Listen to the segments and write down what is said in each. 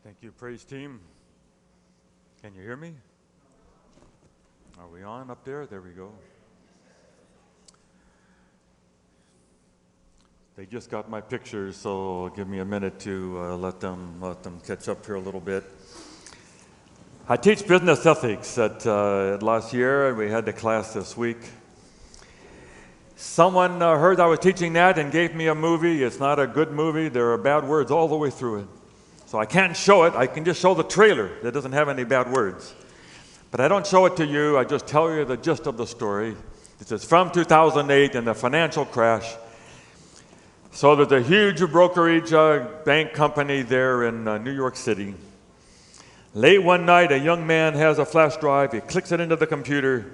Thank you, praise team. Can you hear me? Are we on up there? There we go. They just got my pictures, so give me a minute to let them catch up here a little bit. I teach business ethics at last year, and we had the class this week. Someone heard I was teaching that and gave me a movie. It's not a good movie. There are bad words all the way through it. So I can't show it. I can just show the trailer that doesn't have any bad words. But I don't show it to you. I just tell you the gist of the story. This is from 2008 and the financial crash. So there's a huge brokerage bank company there in New York City. Late one night, a young man has a flash drive. He clicks it into the computer,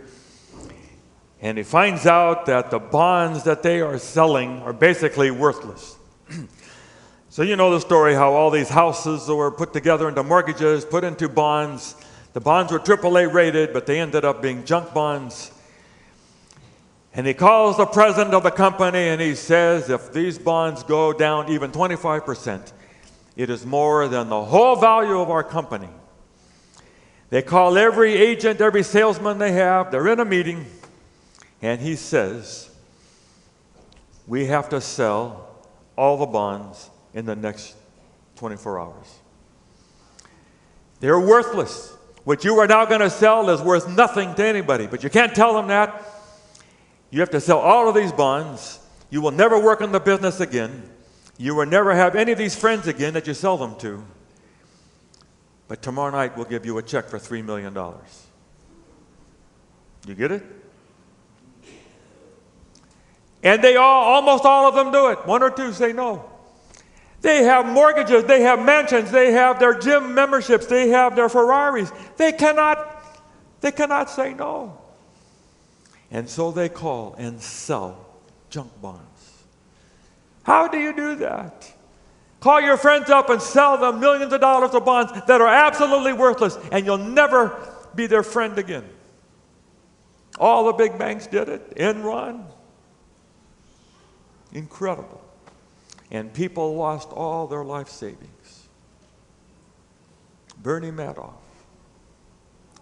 and he finds out that the bonds that they are selling are basically worthless. So you know the story, how all these houses were put together into mortgages, put into bonds. The bonds were AAA rated, but they ended up being junk bonds. And he calls the president of the company and he says, if these bonds go down even 25%, it is more than the whole value of our company. They call every agent, every salesman they have. They're in a meeting. And he says, we have to sell all the bonds in the next 24 hours. They're worthless. What you are now going to sell is worth nothing to anybody. But you can't tell them that. You have to sell all of these bonds. You will never work in the business again. You will never have any of these friends again that you sell them to. But tomorrow night we'll give you a check for $3 million. You get it? And they almost all of them do it. One or two say no. They have mortgages, they have mansions, they have their gym memberships, they have their Ferraris. They cannot say no. And so they call and sell junk bonds. How do you do that? Call your friends up and sell them millions of dollars of bonds that are absolutely worthless, and you'll never be their friend again. All the big banks did it. Enron. Incredible. And people lost all their life savings. Bernie Madoff.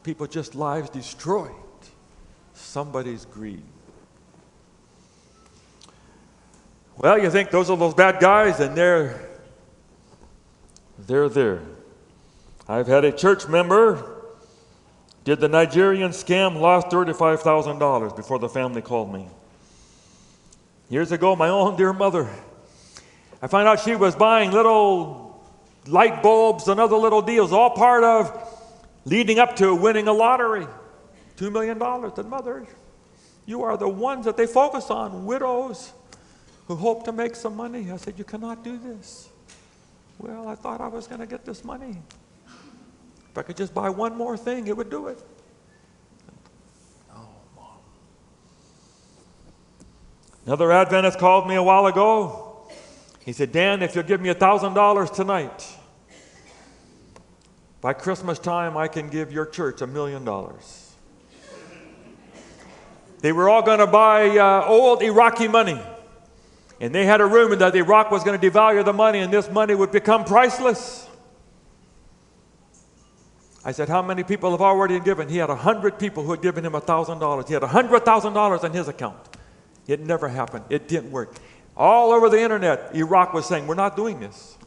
People just lives destroyed. Somebody's greed. Well, you think those are those bad guys, and they're there. I've had a church member did the Nigerian scam, lost $35,000 before the family called me. Years ago, my own dear mother, I found out she was buying little light bulbs and other little deals, all part of leading up to winning a lottery. $2 million. And mother, you are the ones that they focus on, widows who hope to make some money. I said, you cannot do this. Well, I thought I was going to get this money. If I could just buy one more thing, it would do it. Oh, Mom. Another Adventist called me a while ago. He said, Dan, if you'll give me $1,000 tonight, by Christmas time, I can give your church $1 million. They were all going to buy old Iraqi money. And they had a rumor that Iraq was going to devalue the money and this money would become priceless. I said, how many people have already given? He had 100 people who had given him $1,000. He had $100,000 in his account. It never happened. It didn't work. All over the internet, Iraq was saying, we're not doing this.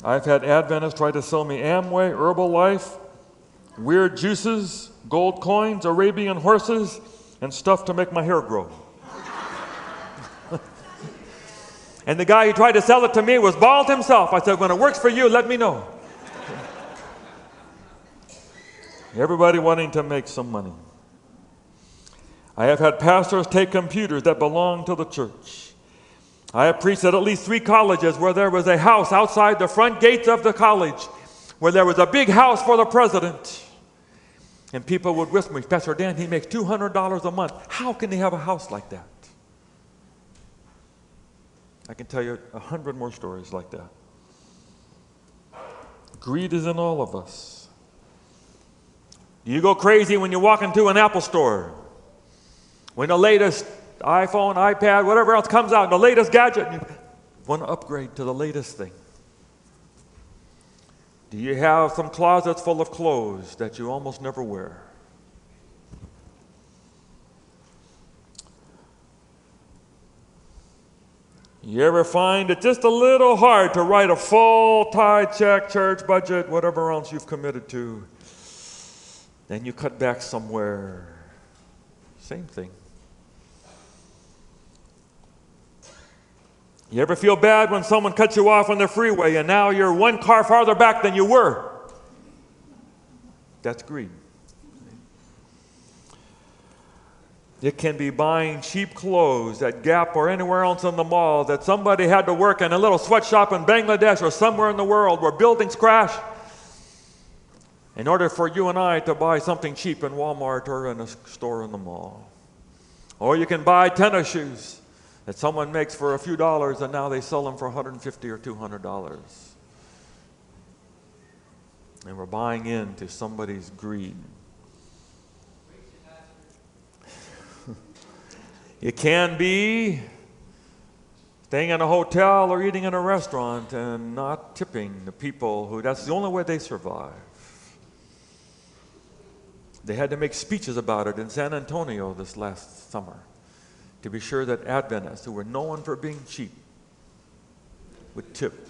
I've had Adventists try to sell me Amway, Herbalife, weird juices, gold coins, Arabian horses, and stuff to make my hair grow. And the guy who tried to sell it to me was bald himself. I said, when it works for you, let me know. Everybody wanting to make some money. I have had pastors take computers that belong to the church. I have preached at least 3 colleges where there was a house outside the front gates of the college, where there was a big house for the president. And people would whisper me, Pastor Dan, he makes $200 a month. How can he have a house like that? I can tell you 100 more stories like that. Greed is in all of us. You go crazy when you walk into an Apple store. When the latest iPhone, iPad, whatever else comes out, the latest gadget, want to upgrade to the latest thing? Do you have some closets full of clothes that you almost never wear? You ever find it just a little hard to write a full tithe check, church budget, whatever else you've committed to? Then you cut back somewhere. Same thing. You ever feel bad when someone cuts you off on the freeway and now you're one car farther back than you were? That's greed. It can be buying cheap clothes at Gap or anywhere else in the mall that somebody had to work in a little sweatshop in Bangladesh or somewhere in the world where buildings crash in order for you and I to buy something cheap in Walmart or in a store in the mall. Or you can buy tennis shoes that someone makes for a few dollars and now they sell them for $150 or $200. And we're buying into somebody's greed. It can be staying in a hotel or eating in a restaurant and not tipping the people who, that's the only way they survive. They had to make speeches about it in San Antonio this last summer to be sure that Adventists, who were known for being cheap, would tip.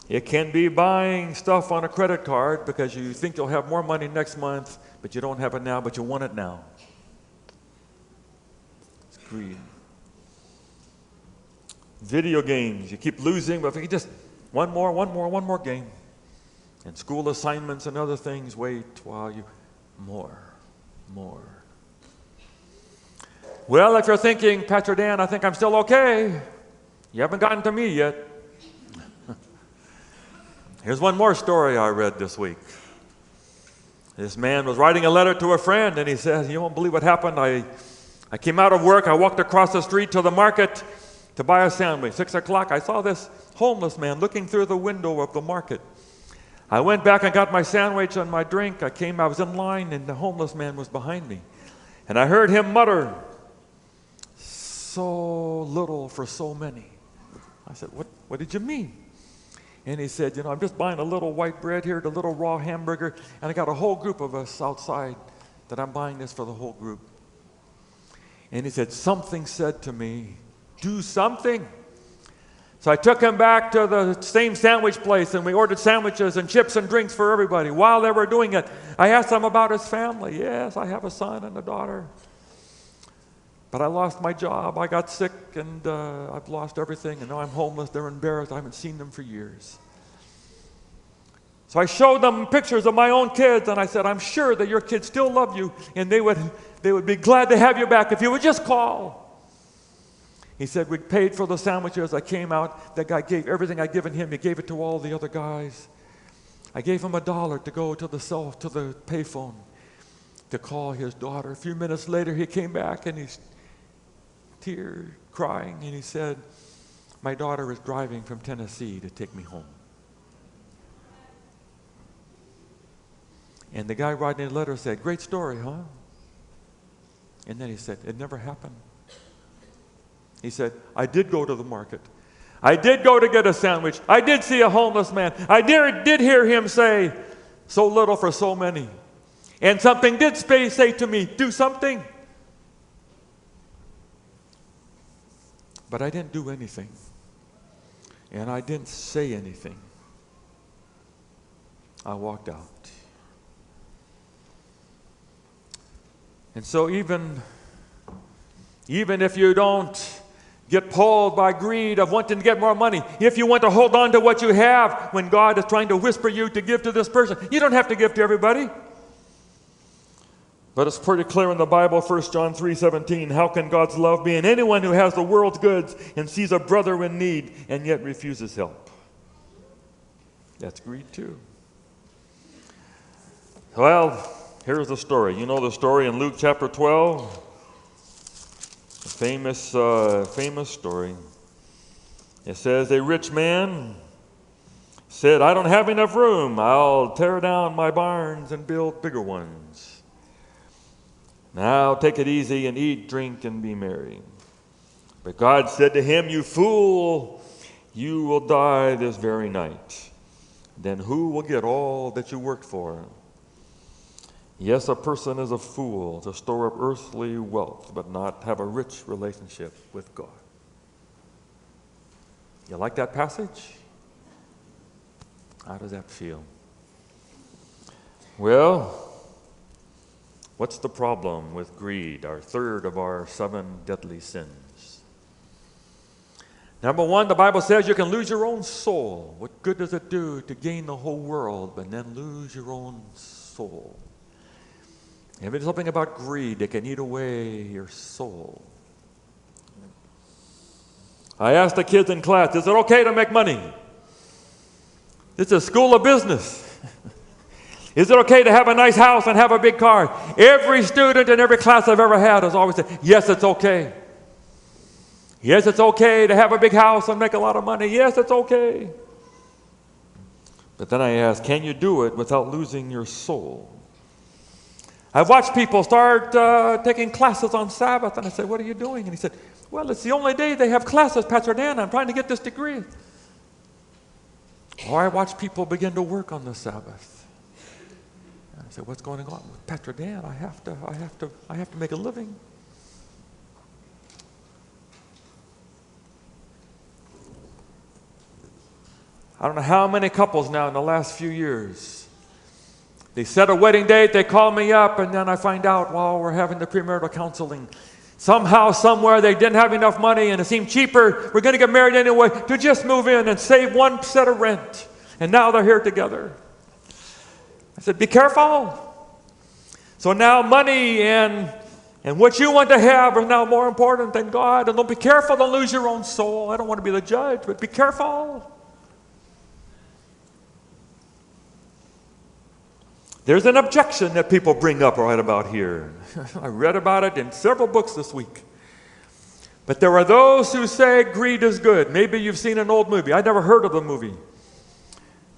It can be buying stuff on a credit card because you think you'll have more money next month, but you don't have it now, but you want it now. It's greed. Video games, you keep losing, but if you just one more game. And school assignments and other things, wait while you, more. Well, if you're thinking, Pastor Dan, I think I'm still okay. You haven't gotten to me yet. Here's one more story I read this week. This man was writing a letter to a friend, and he says, you won't believe what happened. I came out of work. I walked across the street to the market to buy a sandwich. 6 o'clock, I saw this homeless man looking through the window of the market. I went back and got my sandwich and my drink. I was in line, and the homeless man was behind me. And I heard him mutter, so little for so many. I said, what did you mean? And he said, I'm just buying a little white bread here, the little raw hamburger, and I got a whole group of us outside that I'm buying this for the whole group. And he said, something said to me, do something. So I took him back to the same sandwich place, and we ordered sandwiches and chips and drinks for everybody. While they were doing it, I asked him about his family. Yes, I have a son and a daughter. But I lost my job. I got sick, and I've lost everything, and now I'm homeless. They're embarrassed. I haven't seen them for years. So I showed them pictures of my own kids, and I said, I'm sure that your kids still love you, and they would be glad to have you back if you would just call. He said, we paid for the sandwiches. I came out. That guy gave everything I'd given him. He gave it to all the other guys. I gave him $1 to go to the payphone to call his daughter. A few minutes later, he came back, and he's crying, and he said, my daughter is driving from Tennessee to take me home. And the guy writing the letter said, great story, huh? And then he said, it never happened. He said, I did go to the market. I did go to get a sandwich. I did see a homeless man. I did hear him say, so little for so many. And something did say to me, do something. But I didn't do anything. And I didn't say anything. I walked out. And so even if you don't get pulled by greed of wanting to get more money, if you want to hold on to what you have when God is trying to whisper you to give to this person, you don't have to give to everybody. But it's pretty clear in the Bible, 1 John 3:17, how can God's love be in anyone who has the world's goods and sees a brother in need and yet refuses help? That's greed too. Well, here's the story. You know the story in Luke chapter 12? A famous story. It says, a rich man said, I don't have enough room. I'll tear down my barns and build bigger ones. Now take it easy and eat, drink, and be merry. But God said to him, you fool, you will die this very night. Then who will get all that you worked for? Yes, a person is a fool to store up earthly wealth, but not have a rich relationship with God. You like that passage? How does that feel? Well, what's the problem with greed, our third of our 7 deadly sins? Number 1, the Bible says you can lose your own soul. What good does it do to gain the whole world but then lose your own soul? If it's something about greed, it can eat away your soul. I asked the kids in class, is it okay to make money? It's a school of business. Is it okay to have a nice house and have a big car? Every student in every class I've ever had has always said, yes, it's okay. Yes, it's okay to have a big house and make a lot of money. Yes, it's okay. But then I asked, can you do it without losing your soul? I've watched people start taking classes on Sabbath, and I said, what are you doing? And he said, well, it's the only day they have classes, Pastor Dan. I'm trying to get this degree. Or I watch people begin to work on the Sabbath. And I said, what's going on? Pastor Dan, I have to make a living. I don't know how many couples now in the last few years, they set a wedding date, they call me up, and then I find out while we're having the premarital counseling, somehow, somewhere, they didn't have enough money and it seemed cheaper, we're going to get married anyway, to just move in and save one set of rent. And now they're here together. I said, be careful. So now money and what you want to have are now more important than God. And don't be careful, don't lose your own soul. I don't want to be the judge, but be careful. There's an objection that people bring up right about here. I read about it in several books this week. But there are those who say greed is good. Maybe you've seen an old movie. I never heard of the movie.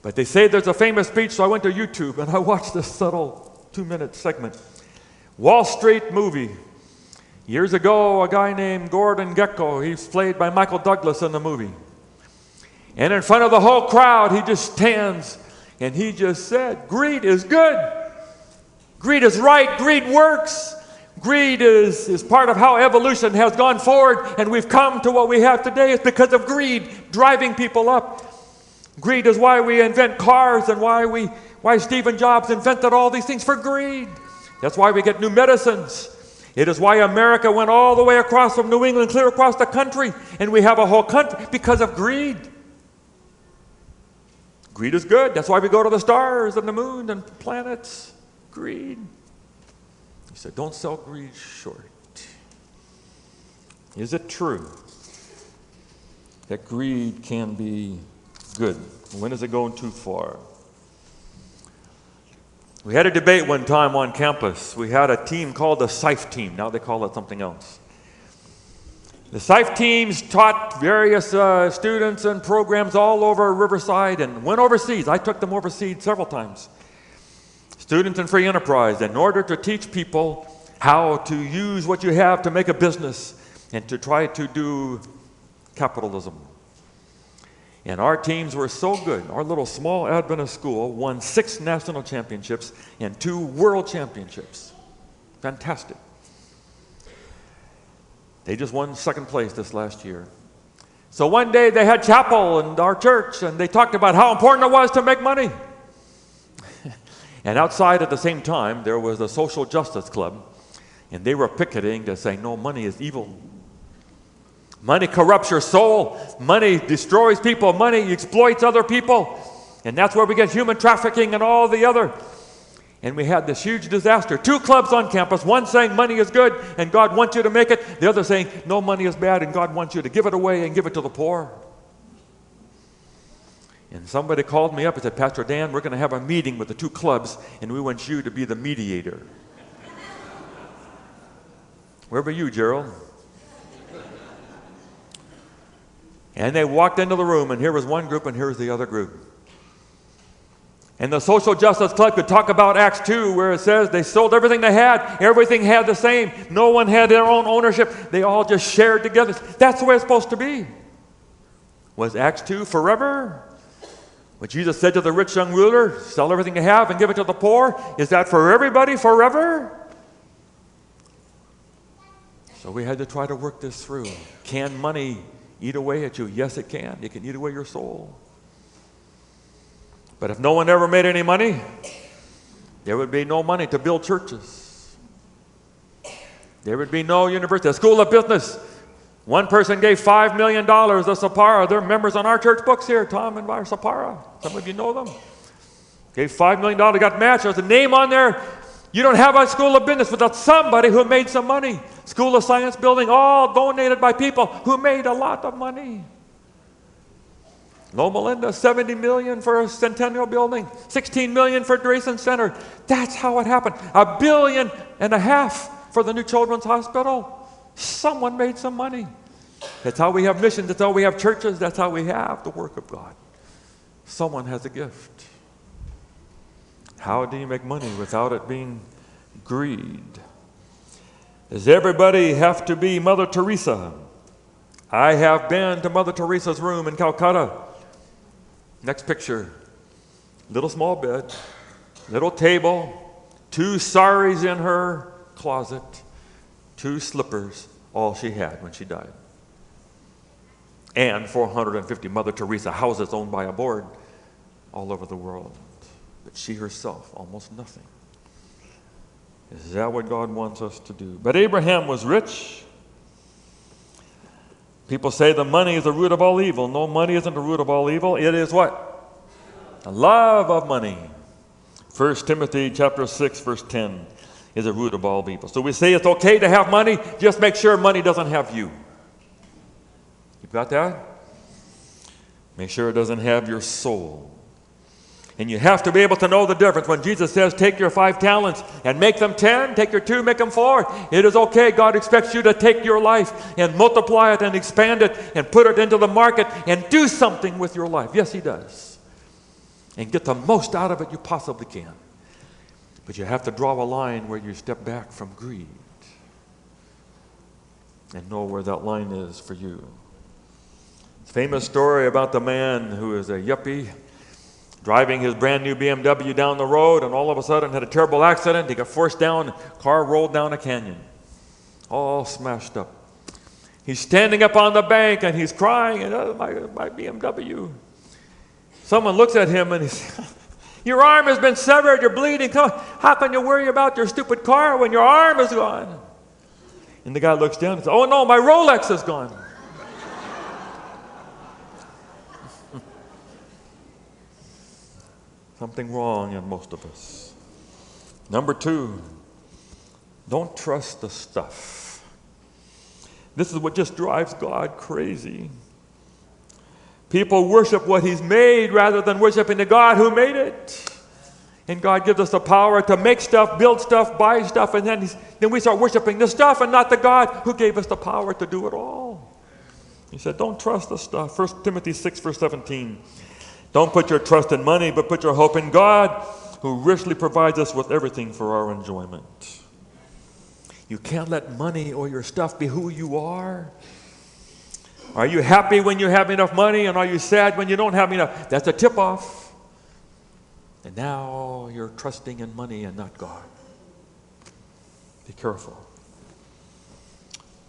But they say there's a famous speech, so I went to YouTube and I watched this subtle 2-minute segment. Wall Street movie. Years ago, a guy named Gordon Gekko, he's played by Michael Douglas in the movie. And in front of the whole crowd, he just stands and he just said, greed is good. Greed is right. Greed works. Greed is part of how evolution has gone forward, and we've come to what we have today. It's because of greed driving people up. Greed is why we invent cars and why Stephen Jobs invented all these things, for greed. That's why we get new medicines. It is why America went all the way across from New England, clear across the country, and we have a whole country because of greed. Greed is good. That's why we go to the stars and the moon and planets. Greed. He said, don't sell greed short. Is it true that greed can be good? When is it going too far? We had a debate one time on campus. We had a team called the SIFE team. Now they call it something else. The SIFE teams taught various students and programs all over Riverside and went overseas. I took them overseas several times. Students in free enterprise, in order to teach people how to use what you have to make a business and to try to do capitalism. And our teams were so good. Our little small Adventist school won 6 national championships and 2 world championships. Fantastic. They just won 2nd place this last year. So one day they had chapel in our church, and they talked about how important it was to make money. And outside at the same time, there was a social justice club, and they were picketing to say, no, money is evil. Money corrupts your soul. Money destroys people. Money exploits other people. And that's where we get human trafficking and all the other. And we had this huge disaster. 2 clubs on campus, one saying money is good and God wants you to make it. The other saying no, money is bad and God wants you to give it away and give it to the poor. And somebody called me up and said, Pastor Dan, we're going to have a meeting with the 2 clubs and we want you to be the mediator. Where were you, Gerald? And they walked into the room, and here was one group and here was the other group. And the Social Justice Club could talk about Acts 2, where it says they sold everything they had. Everything had the same. No one had their own ownership. They all just shared together. That's the way it's supposed to be. Was Acts 2 forever? What Jesus said to the rich young ruler, sell everything you have and give it to the poor, is that for everybody forever? So we had to try to work this through. Can money eat away at you? Yes, it can. It can eat away your soul. But if no one ever made any money, there would be no money to build churches. There would be no university. A school of business. One person gave $5 million to Sapara. They're members on our church books here, Tom and Bar Sapara. Some of you know them. Gave $5 million, got matched. There's a name on there. You don't have a school of business without somebody who made some money. School of Science building, all donated by people who made a lot of money. Loma Linda, $70 million for a Centennial building, $16 million for Drayson Center. That's how it happened. $1.5 billion for the new Children's Hospital. Someone made some money. That's how we have missions. That's how we have churches. That's how we have the work of God. Someone has a gift. How do you make money without it being greed? Does everybody have to be Mother Teresa? I have been to Mother Teresa's room in Calcutta. Next picture. Little small bed, little table, 2 saris in her closet, 2 slippers, all she had when she died. And 450 Mother Teresa houses owned by a board all over the world. But she herself, almost nothing. Is that what God wants us to do? But Abraham was rich. People say the money is the root of all evil. No, money isn't the root of all evil. It is what? The love of money. 1 Timothy chapter 6, verse 10 is the root of all evil. So we say it's okay to have money. Just make sure money doesn't have you. You got that? Make sure it doesn't have your soul. And you have to be able to know the difference. When Jesus says, take your 5 talents and make them 10, take your 2, make them 4. It is okay. God expects you to take your life and multiply it and expand it and put it into the market and do something with your life. Yes, He does. And get the most out of it you possibly can. But you have to draw a line where you step back from greed and know where that line is for you. Famous story about the man who is a yuppie driving his brand new BMW down the road, and all of a sudden had a terrible accident. He got forced down, car rolled down a canyon, all smashed up. He's standing up on the bank and he's crying, and my BMW. Someone looks at him and he says, your arm has been severed, you're bleeding. Come on. How can you worry about your stupid car when your arm is gone? And the guy looks down and says, oh no, my Rolex is gone. Something wrong in most of us. Number 2, don't trust the stuff. This is what just drives God crazy. People worship what He's made rather than worshiping the God who made it. And God gives us the power to make stuff, build stuff, buy stuff, and then we start worshiping the stuff and not the God who gave us the power to do it all. He said, don't trust the stuff. 1 Timothy 6, verse 17. Don't put your trust in money, but put your hope in God, who richly provides us with everything for our enjoyment. You can't let money or your stuff be who you are. Are you happy when you have enough money, and are you sad when you don't have enough? That's a tip-off. And now you're trusting in money and not God. Be careful.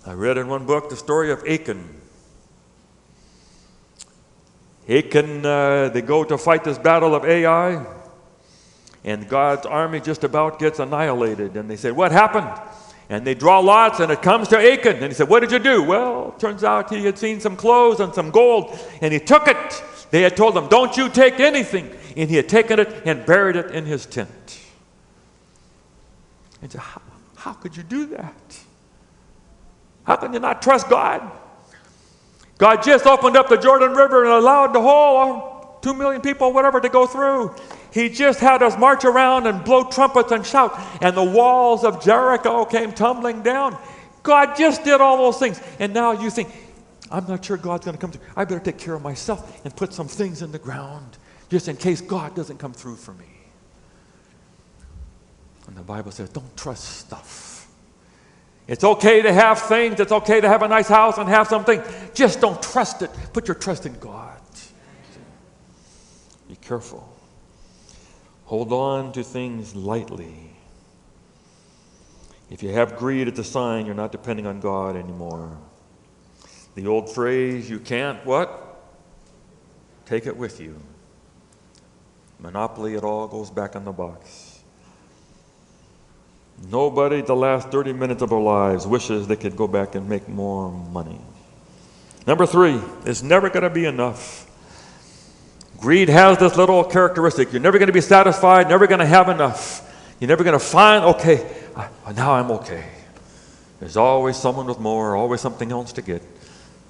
I read in one book the story of Achan. Achan, they go to fight this battle of Ai, and God's army just about gets annihilated. And they say, what happened? And they draw lots, and it comes to Achan. And he said, what did you do? Well, it turns out he had seen some clothes and some gold, and he took it. They had told him, don't you take anything. And he had taken it and buried it in his tent. And said, how could you do that? How can you not trust God? God just opened up the Jordan River and allowed the whole 2 million people, whatever, to go through. He just had us march around and blow trumpets and shout, and the walls of Jericho came tumbling down. God just did all those things. And now you think, I'm not sure God's going to come through. I better take care of myself and put some things in the ground just in case God doesn't come through for me. And the Bible says, don't trust stuff. It's okay to have things. It's okay to have a nice house and have something. Just don't trust it. Put your trust in God. Be careful. Hold on to things lightly. If you have greed, it's a sign you're not depending on God anymore. The old phrase, you can't what? Take it with you. Monopoly, it all goes back in the box. Nobody the last 30 minutes of their lives wishes they could go back and make more money. Number 3, it's never going to be enough. Greed has this little characteristic. You're never going to be satisfied, never going to have enough. You're never going to find, okay, now I'm okay. There's always someone with more, always something else to get,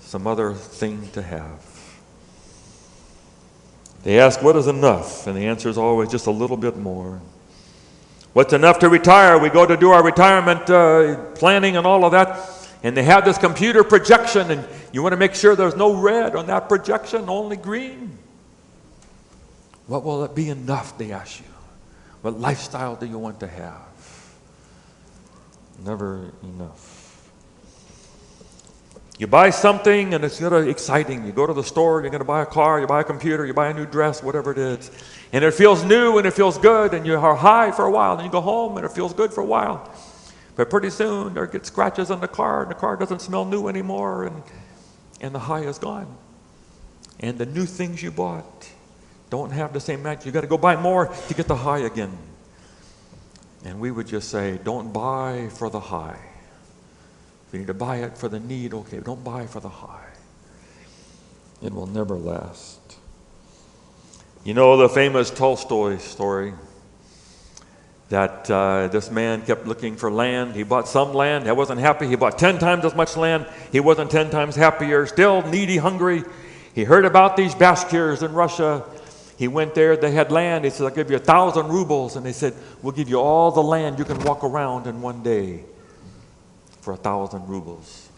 some other thing to have. They ask, what is enough? And the answer is always just a little bit more. What's enough to retire? We go to do our retirement planning and all of that, and they have this computer projection, and you want to make sure there's no red on that projection, only green. What will it be enough, they ask you? What lifestyle do you want to have? Never enough. You buy something and it's sort of exciting. You go to the store, you're going to buy a car, you buy a computer, you buy a new dress, whatever it is. And it feels new and it feels good and you are high for a while. And you go home and it feels good for a while. But pretty soon there get scratches on the car and the car doesn't smell new anymore and the high is gone. And the new things you bought don't have the same match. You got to go buy more to get the high again. And we would just say, don't buy for the high. If you need to buy it for the need, okay, but don't buy for the high. It will never last. You know the famous Tolstoy story that this man kept looking for land. He bought some land. He wasn't happy. He bought 10 times as much land. He wasn't 10 times happier. Still needy, hungry. He heard about these Bashkirs in Russia. He went there, they had land. He said, I'll give you 1,000 rubles. And they said, we'll give you all the land you can walk around in one day for 1,000 rubles.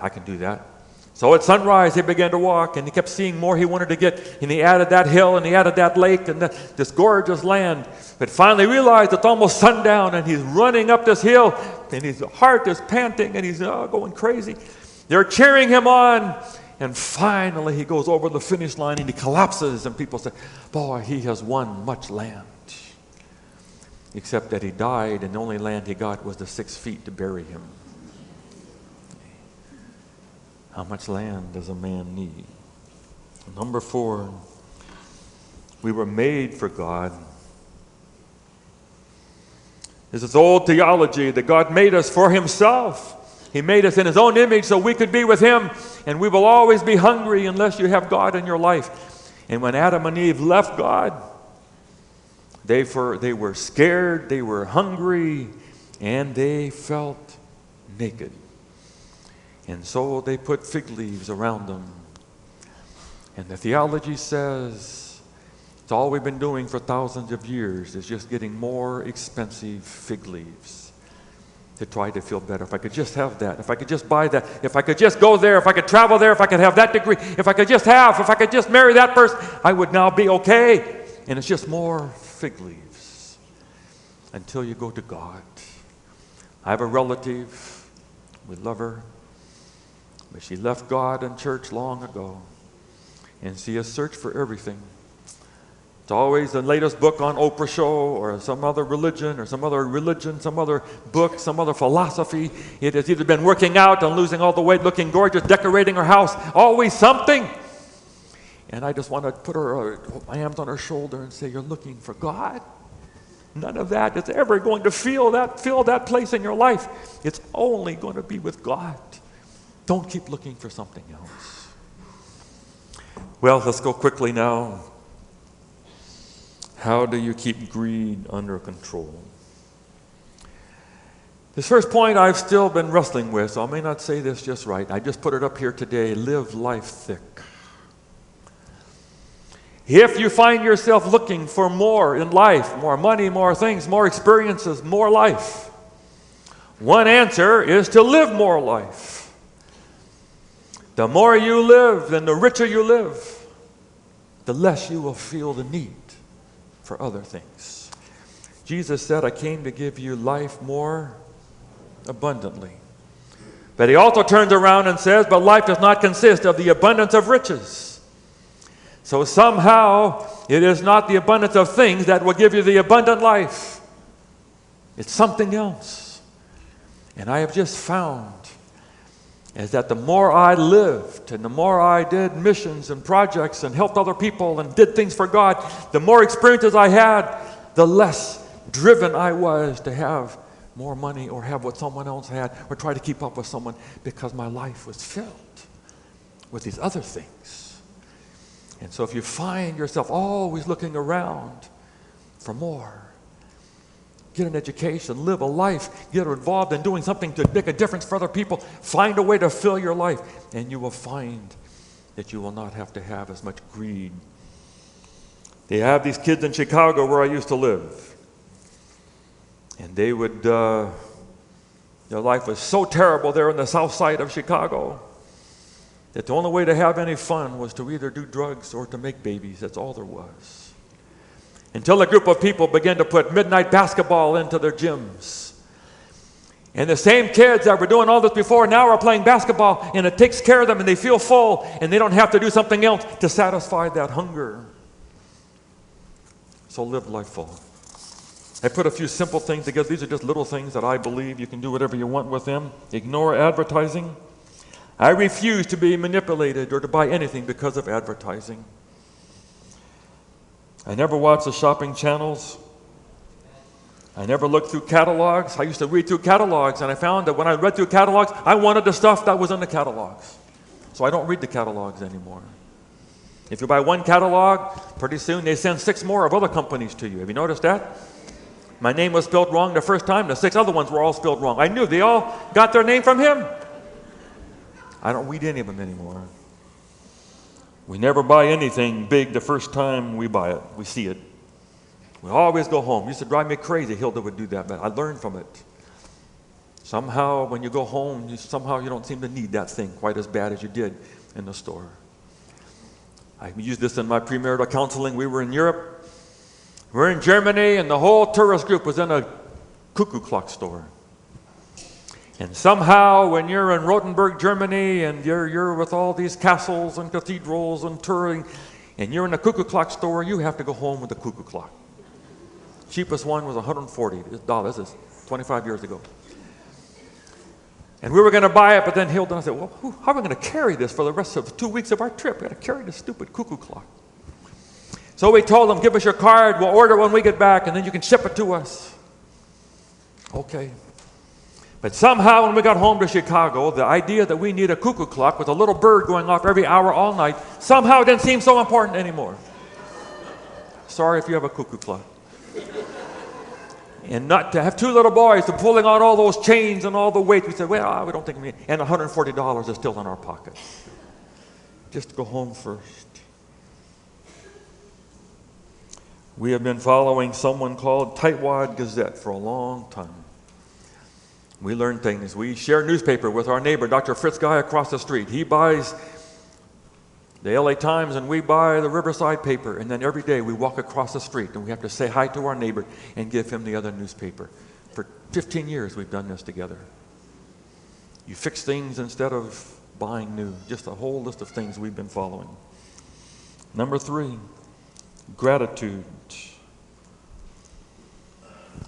I can do that. So at sunrise, he began to walk, and he kept seeing more he wanted to get. And he added that hill, and he added that lake, and this gorgeous land. But finally realized it's almost sundown, and he's running up this hill, and his heart is panting, and he's going crazy. They're cheering him on. And finally, he goes over the finish line and he collapses. And people say, boy, he has won much land. Except that he died and the only land he got was the 6 feet to bury him. How much land does a man need? Number 4, we were made for God. There's this old theology that God made us for himself. He made us in his own image so we could be with him, and we will always be hungry unless you have God in your life. And when Adam and Eve left God, they were scared, they were hungry, and they felt naked. And so they put fig leaves around them. And the theology says it's all we've been doing for thousands of years is just getting more expensive fig leaves to try to feel better. If I could just have that, if I could just buy that, if I could just go there, if I could travel there, if I could have that degree, if I could just marry that person, I would now be okay. And it's just more fig leaves until you go to God. I have a relative, we love her, but she left God and church long ago, and she has searched for everything. It's always the latest book on Oprah show or some other religion, some other book, some other philosophy. It has either been working out and losing all the weight, looking gorgeous, decorating her house, always something. And I just want to put my hands on her shoulder and say, you're looking for God? None of that is ever going to fill that place in your life. It's only going to be with God. Don't keep looking for something else. Well, let's go quickly now. How do you keep greed under control? This first point I've still been wrestling with, so I may not say this just right. I just put it up here today. Live life thick. If you find yourself looking for more in life, more money, more things, more experiences, more life, one answer is to live more life. The more you live and the richer you live, the less you will feel the need for other things. Jesus said, I came to give you life more abundantly. But he also turns around and says, but life does not consist of the abundance of riches. So somehow it is not the abundance of things that will give you the abundant life. It's something else. And I have just found is that the more I lived and the more I did missions and projects and helped other people and did things for God, the more experiences I had, the less driven I was to have more money or have what someone else had or try to keep up with someone, because my life was filled with these other things. And so if you find yourself always looking around for more, get an education, live a life, get involved in doing something to make a difference for other people, find a way to fill your life, and you will find that you will not have to have as much greed. They have these kids in Chicago where I used to live. And they would, their life was so terrible there in the south side of Chicago that the only way to have any fun was to either do drugs or to make babies. That's all there was. Until a group of people began to put midnight basketball into their gyms. And the same kids that were doing all this before now are playing basketball, and it takes care of them and they feel full and they don't have to do something else to satisfy that hunger. So live life full. I put a few simple things together. These are just little things that I believe you can do whatever you want with them. Ignore advertising. I refuse to be manipulated or to buy anything because of advertising. I never watch the shopping channels. I never looked through catalogs. I used to read through catalogs, and I found that when I read through catalogs, I wanted the stuff that was in the catalogs. So I don't read the catalogs anymore. If you buy one catalog, pretty soon they send 6 more of other companies to you. Have you noticed that? My name was spelled wrong the first time. The 6 other ones were all spelled wrong. I knew they all got their name from him. I don't read any of them anymore. We never buy anything big the first time we buy it. We see it. We always go home. It used to drive me crazy. Hilda would do that, but I learned from it. Somehow, when you go home, you don't seem to need that thing quite as bad as you did in the store. I used this in my premarital counseling. We were in Europe. We were in Germany, and the whole tourist group was in a cuckoo clock store. And somehow, when you're in Rothenburg, Germany, and you're with all these castles and cathedrals and touring, and you're in a cuckoo clock store, you have to go home with a cuckoo clock. Cheapest one was $140. This is 25 years ago. And we were going to buy it, but then Hilda and I said, well, how are we going to carry this for the rest of the 2 weeks of our trip? We've got to carry this stupid cuckoo clock. So we told them, give us your card, we'll order when we get back, and then you can ship it to us. Okay. But somehow when we got home to Chicago, the idea that we need a cuckoo clock with a little bird going off every hour all night somehow didn't seem so important anymore. Sorry if you have a cuckoo clock. And not to have 2 little boys and pulling out all those chains and all the weight. We said, well, we don't think we need, and $140 is still in our pocket. Just go home first. We have been following someone called Tightwad Gazette for a long time. We learn things. We share newspaper with our neighbor, Dr. Fritz Guy, across the street. He buys the LA Times and we buy the Riverside paper. And then every day we walk across the street and we have to say hi to our neighbor and give him the other newspaper. For 15 years we've done this together. You fix things instead of buying new. Just a whole list of things we've been following. Number 3. Gratitude.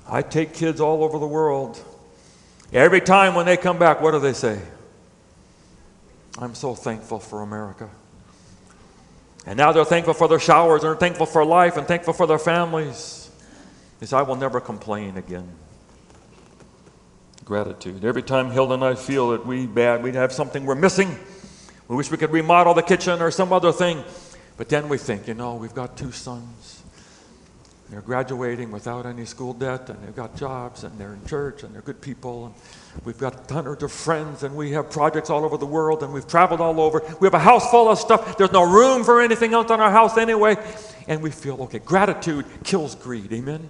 I take kids all over the world. Every time when they come back, what do they say? I'm so thankful for America. And now they're thankful for their showers, and they're thankful for life, and thankful for their families. They say, I will never complain again. Gratitude. Every time Hilda and I feel that we'd have something we're missing, we wish we could remodel the kitchen or some other thing. But then we think, we've got 2 sons. They're graduating without any school debt, and they've got jobs, and they're in church, and they're good people. And we've got hundreds of friends, and we have projects all over the world, and we've traveled all over. We have a house full of stuff. There's no room for anything else in our house anyway. And we feel, okay, gratitude kills greed. Amen?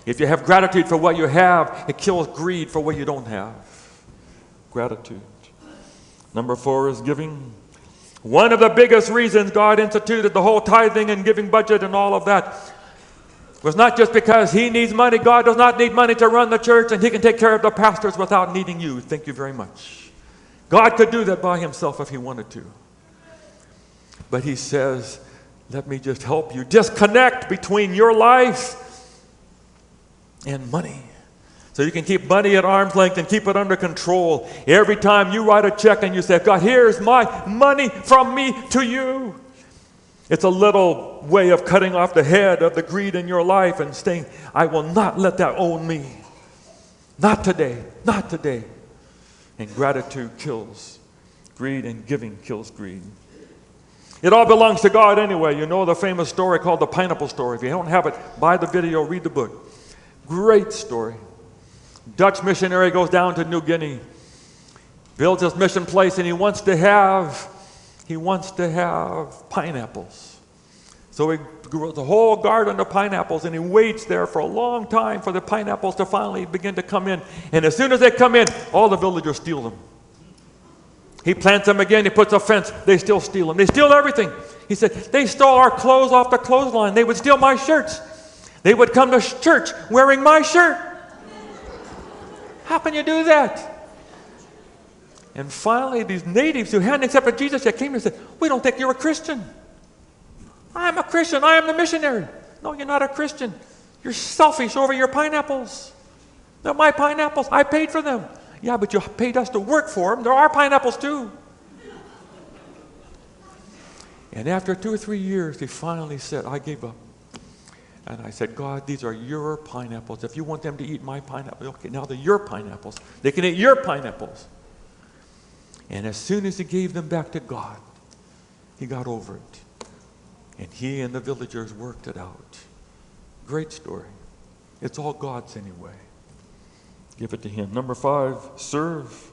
If you have gratitude for what you have, it kills greed for what you don't have. Gratitude. Number 4 is giving. One of the biggest reasons God instituted the whole tithing and giving budget and all of that was not just because he needs money. God does not need money to run the church, and he can take care of the pastors without needing you. Thank you very much. God could do that by himself if he wanted to. But he says, let me just help you disconnect between your life and money. So you can keep money at arm's length and keep it under control. Every time you write a check and you say, God, here's my money from me to you. It's a little way of cutting off the head of the greed in your life and saying, I will not let that own me. Not today, not today. And gratitude kills greed, and giving kills greed. It all belongs to God anyway. You know the famous story called the pineapple story. If you don't have it, buy the video, read the book. Great story. Dutch missionary goes down to New Guinea, builds his mission place, and he wants to have pineapples. So he grows a whole garden of pineapples, and he waits there for a long time for the pineapples to finally begin to come in. And as soon as they come in, all the villagers steal them. He plants them again, he puts a fence, they still steal them. They steal everything. He said, they stole our clothes off the clothesline. They would steal my shirts. They would come to church wearing my shirt. How can you do that? And finally, these natives who hadn't accepted Jesus yet came and said, we don't think you're a Christian. I'm a Christian. I am the missionary. No, you're not a Christian. You're selfish over your pineapples. They're my pineapples. I paid for them. Yeah, but you paid us to work for them. There are pineapples too. And after 2 or 3 years, he finally said, I gave up. And I said, God, these are your pineapples. If you want them to eat my pineapples, okay, now they're your pineapples. They can eat your pineapples. And as soon as he gave them back to God, he got over it. And he and the villagers worked it out. Great story. It's all God's anyway. Give it to him. Number 5, serve.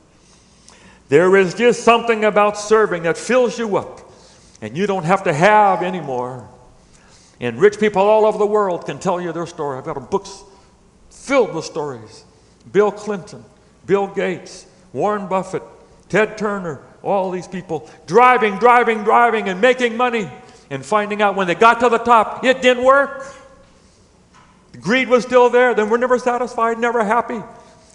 There is just something about serving that fills you up, and you don't have to have anymore. And rich people all over the world can tell you their story. I've got books filled with stories. Bill Clinton, Bill Gates, Warren Buffett, Ted Turner, all these people driving, and making money, and finding out when they got to the top, it didn't work. The greed was still there. They were never satisfied, never happy,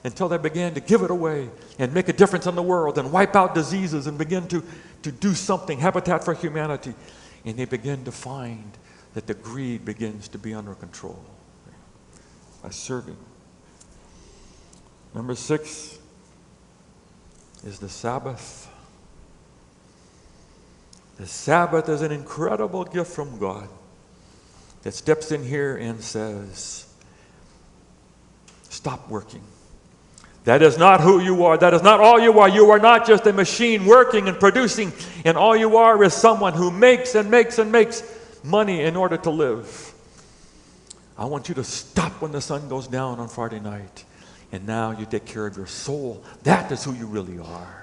until they began to give it away and make a difference in the world and wipe out diseases and begin to do something, Habitat for Humanity. And they begin to find that the greed begins to be under control by serving. Number 6 is the Sabbath. The Sabbath is an incredible gift from God that steps in here and says, stop working. That is not who you are. That is not all you are. You are not just a machine working and producing, and all you are is someone who makes and makes and makes money in order to live. I want you to stop when the sun goes down on Friday night, and now you take care of your soul. That is who you really are.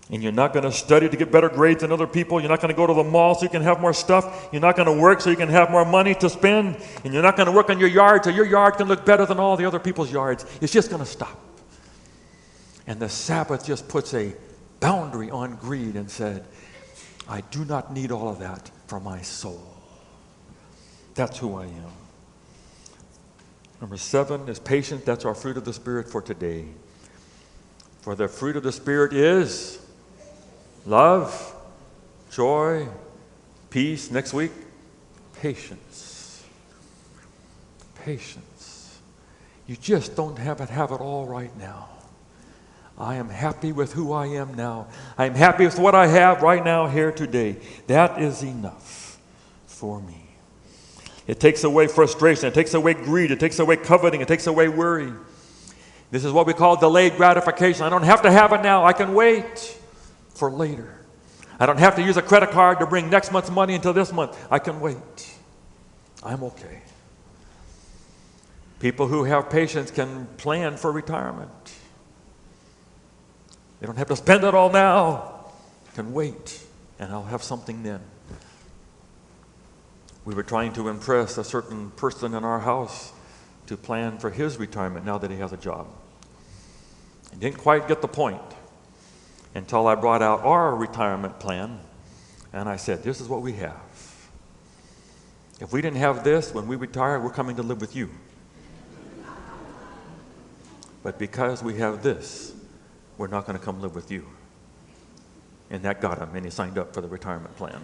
And you're not going to study to get better grades than other people. You're not going to go to the mall so you can have more stuff. You're not going to work so you can have more money to spend. And you're not going to work on your yard so your yard can look better than all the other people's yards. It's just going to stop. And the Sabbath just puts a boundary on greed and said, I do not need all of that for my soul. That's who I am. Number 7 is patience. That's our fruit of the Spirit for today. For the fruit of the Spirit is love, joy, peace. Next week, patience. Patience. You just don't have it all right now. I am happy with who I am now. I am happy with what I have right now here today. That is enough for me. It takes away frustration. It takes away greed. It takes away coveting. It takes away worry. This is what we call delayed gratification. I don't have to have it now. I can wait for later. I don't have to use a credit card to bring next month's money until this month. I can wait. I'm okay. People who have patience can plan for retirement. They don't have to spend it all now. Can wait, and I'll have something then. We were trying to impress a certain person in our house to plan for his retirement now that he has a job. I didn't quite get the point until I brought out our retirement plan, and I said, this is what we have. If we didn't have this, when we retire, we're coming to live with you. But because we have this, we're not going to come live with you. And that got him, and he signed up for the retirement plan.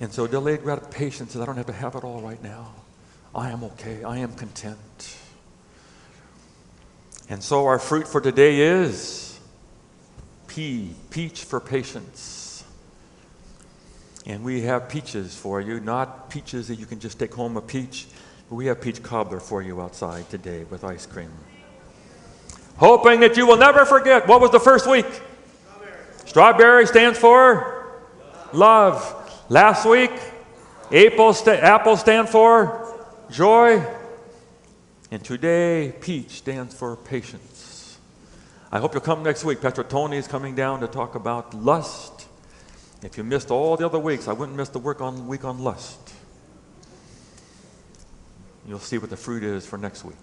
And so delayed gratification says, I don't have to have it all right now. I am okay. I am content. And so our fruit for today is peach for patience. And we have peaches for you, not peaches that you can just take home a peach, but we have peach cobbler for you outside today with ice cream. Hoping that you will never forget, what was the first week? Strawberry stands for love. Last week, apple stand for joy. And today, peach stands for patience. I hope you'll come next week. Pastor Tony is coming down to talk about lust. If you missed all the other weeks, I wouldn't miss the week on lust. You'll see what the fruit is for next week.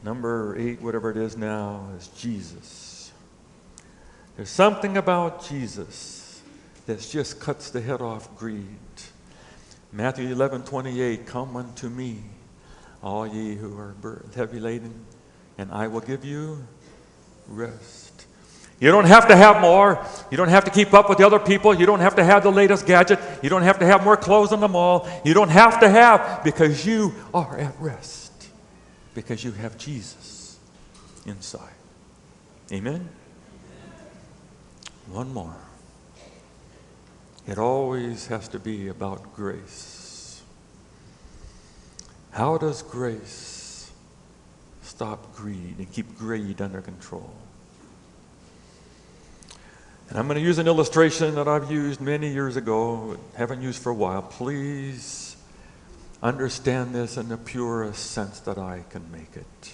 Number 8, whatever it is now, is Jesus. There's something about Jesus that just cuts the head off greed. Matthew 11:28, come unto me, all ye who are heavy laden, and I will give you rest. You don't have to have more. You don't have to keep up with the other people. You don't have to have the latest gadget. You don't have to have more clothes in the mall. You don't have to have, because you are at rest. Because you have Jesus inside. Amen? One more. It always has to be about grace. How does grace stop greed and keep greed under control? And I'm going to use an illustration that I've used many years ago, haven't used for a while. Please understand this in the purest sense that I can make it.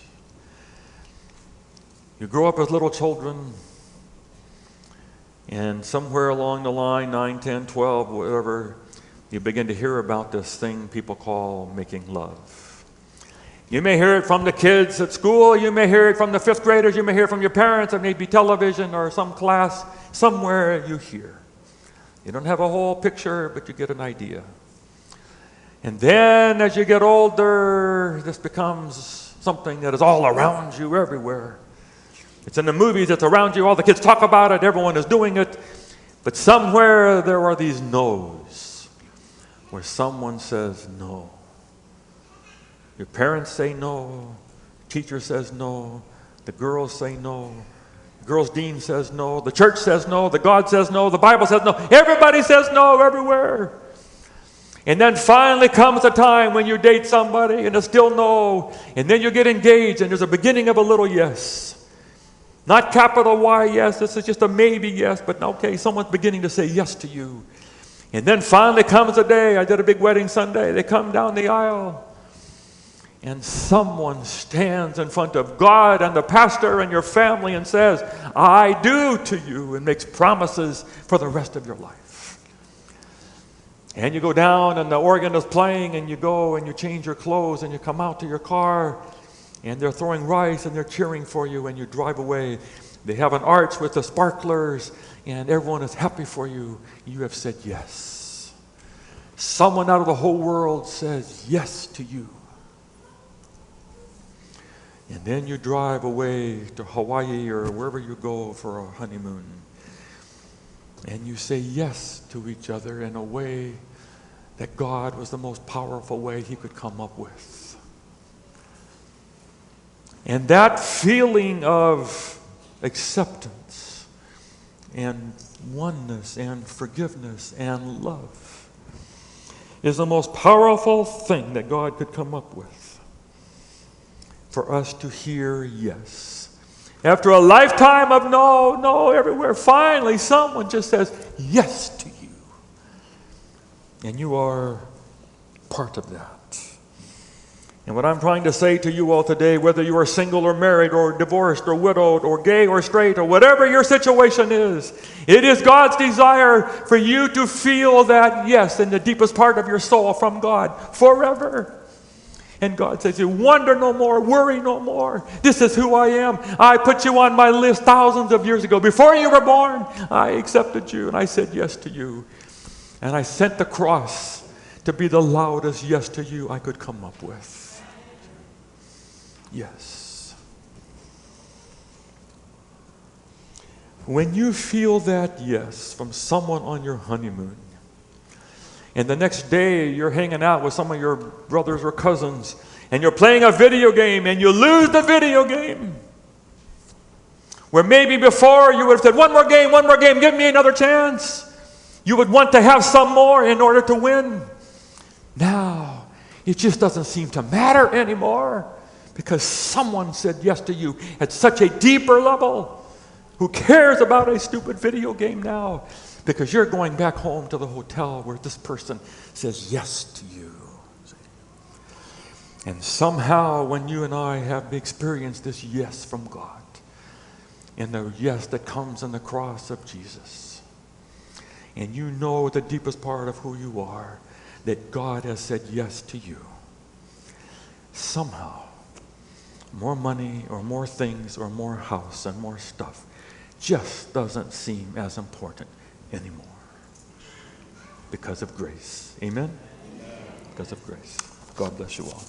You grow up as little children, and somewhere along the line, 9, 10, 12, whatever, you begin to hear about this thing people call making love. You may hear it from the kids at school, you may hear it from the 5th graders, you may hear it from your parents, or maybe television or some class, somewhere you hear. You don't have a whole picture, but you get an idea. And then as you get older, this becomes something that is all around you everywhere. It's in the movies, it's around you, all the kids talk about it, everyone is doing it. But somewhere there are these no's, where someone says no. Your parents say no, teacher says no, the girls say no, the girls' dean says no, the church says no, the God says no, the Bible says no, everybody says no everywhere. And then finally comes a time when you date somebody and it's still no. And then you get engaged and there's a beginning of a little yes. Not capital Y yes, this is just a maybe yes, but okay, someone's beginning to say yes to you. And then finally comes a day, I did a big wedding Sunday, they come down the aisle. And someone stands in front of God and the pastor and your family and says, I do to you, and makes promises for the rest of your life. And you go down and the organ is playing and you go and you change your clothes and you come out to your car and they're throwing rice and they're cheering for you and you drive away. They have an arch with the sparklers and everyone is happy for you. You have said yes. Someone out of the whole world says yes to you. And then you drive away to Hawaii or wherever you go for a honeymoon. And you say yes to each other in a way that God was the most powerful way he could come up with. And that feeling of acceptance and oneness and forgiveness and love is the most powerful thing that God could come up with for us to hear yes. After a lifetime of no everywhere, finally someone just says yes to you. And you are part of that. And what I'm trying to say to you all today, whether you are single or married or divorced or widowed or gay or straight or whatever your situation is, it is God's desire for you to feel that yes in the deepest part of your soul from God forever. And God says, you wonder no more, worry no more. This is who I am. I put you on my list thousands of years ago. Before you were born, I accepted you and I said yes to you. And I sent the cross to be the loudest yes to you I could come up with. Yes. When you feel that yes from someone on your honeymoon, and the next day you're hanging out with some of your brothers or cousins, and you're playing a video game and you lose the video game, where maybe before you would have said, one more game, give me another chance. You would want to have some more in order to win. Now, it just doesn't seem to matter anymore because someone said yes to you at such a deeper level. Who cares about a stupid video game now? Because you're going back home to the hotel where this person says yes to you. And somehow when you and I have experienced this yes from God, and the yes that comes in the cross of Jesus, and you know the deepest part of who you are, that God has said yes to you, somehow more money or more things or more house and more stuff just doesn't seem as important anymore because of grace. Amen? Because of grace. God bless you all.